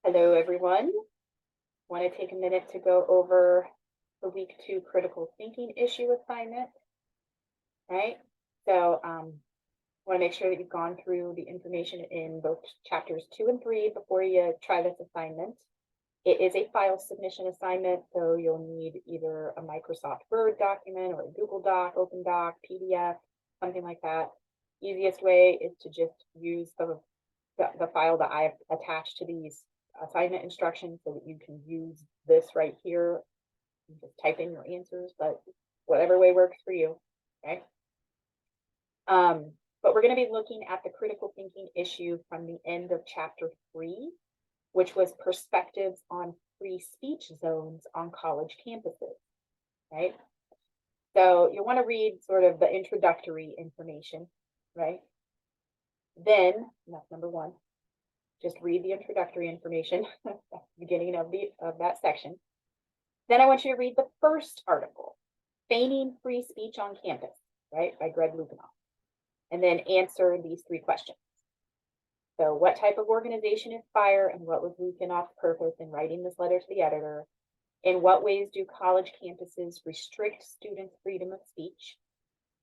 Hello, everyone. Want to take a minute to go over the week 2 critical thinking issue assignment, right? So want to make sure that you've gone through the information in both chapters 2 and 3 before you try this assignment. It is a file submission assignment, so you'll need either a Microsoft Word document or a Google Doc, Open Doc, PDF, something like that. Easiest way is to just use the file that I've attached to these assignment instructions so that you can use this right here. You just type in your answers, but whatever way works for you, okay? But we're going to be looking at the critical thinking issue from the end of chapter 3, which was perspectives on free speech zones on college campuses, right? So you want to read sort of the introductory information, right? Then, that's number 1, just read the introductory information at the beginning of that section. Then I want you to read the first article, Feigning Free Speech on Campus, right, by Greg Lukianoff, and then answer these 3 questions. So what type of organization is FIRE, and what was Lukianoff's purpose in writing this letter to the editor? In what ways do college campuses restrict students' freedom of speech?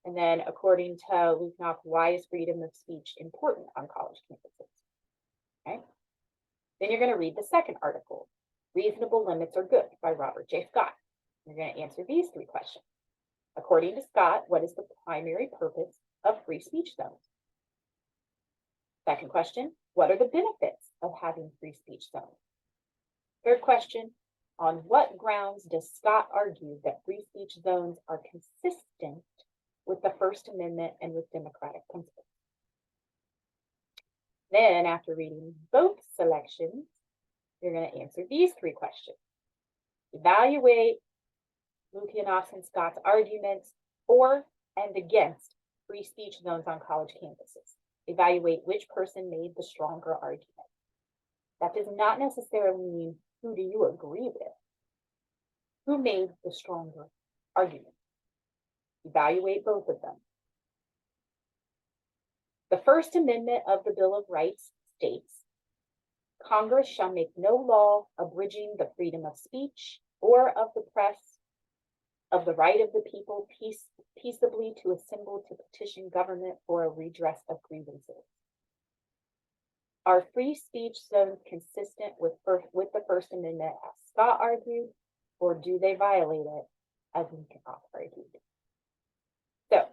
And then, according to Lukianoff, why is freedom of speech important on college campuses? Okay. Then you're going to read the second article, Reasonable Limits Are Good, by Robert J. Scott. You're going to answer these 3 questions. According to Scott, what is the primary purpose of free speech zones? Second question, what are the benefits of having free speech zones? Third question, on what grounds does Scott argue that free speech zones are consistent with the First Amendment and with democratic principles? Then, after reading both selections, you're going to answer these 3 questions. Evaluate Lukianoff's and Scott's arguments for and against free speech zones on college campuses. Evaluate which person made the stronger argument. That does not necessarily mean who do you agree with. Who made the stronger argument? Evaluate both of them. The First Amendment of the Bill of Rights states, Congress shall make no law abridging the freedom of speech or of the press, of the right of the people peaceably to assemble to petition government for a redress of grievances. Are free speech zones consistent with the First Amendment, as Scott argued, or do they violate it, as Lukianoff argued? So,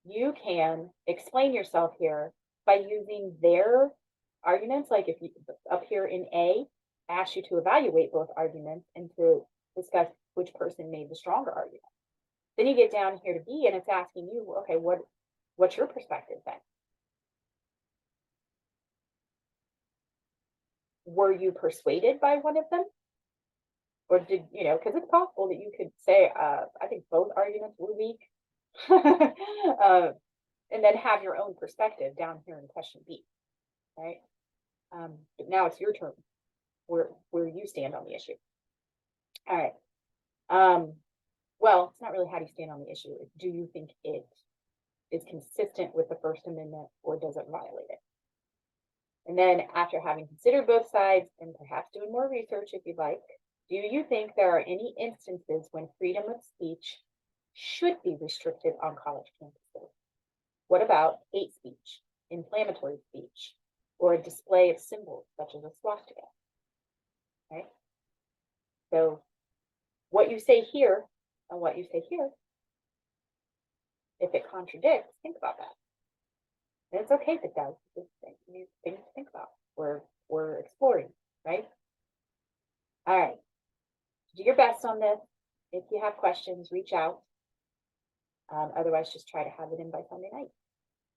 you can explain yourself here by using their arguments, like if you up here in A, ask you to evaluate both arguments and to discuss which person made the stronger argument. Then you get down here to B and it's asking you, okay, what's your perspective then? Were you persuaded by one of them? Or did, because it's possible that you could say, I think both arguments were weak. And then have your own perspective down here in question B, right? But now it's your turn where you stand on the issue. All right. Well, it's not really how do you stand on the issue. Do you think it is consistent with the First Amendment or does it violate it? And then after having considered both sides and perhaps doing more research if you'd like, do you think there are any instances when freedom of speech should be restricted on college campuses? What about hate speech, inflammatory speech, or a display of symbols such as a swastika? Right? So what you say here and what you say here, if it contradicts, think about that. And it's okay if it does. It's things to think about. We're exploring, right? All right. Do your best on this. If you have questions, reach out. Otherwise, just try to have it in by Sunday night.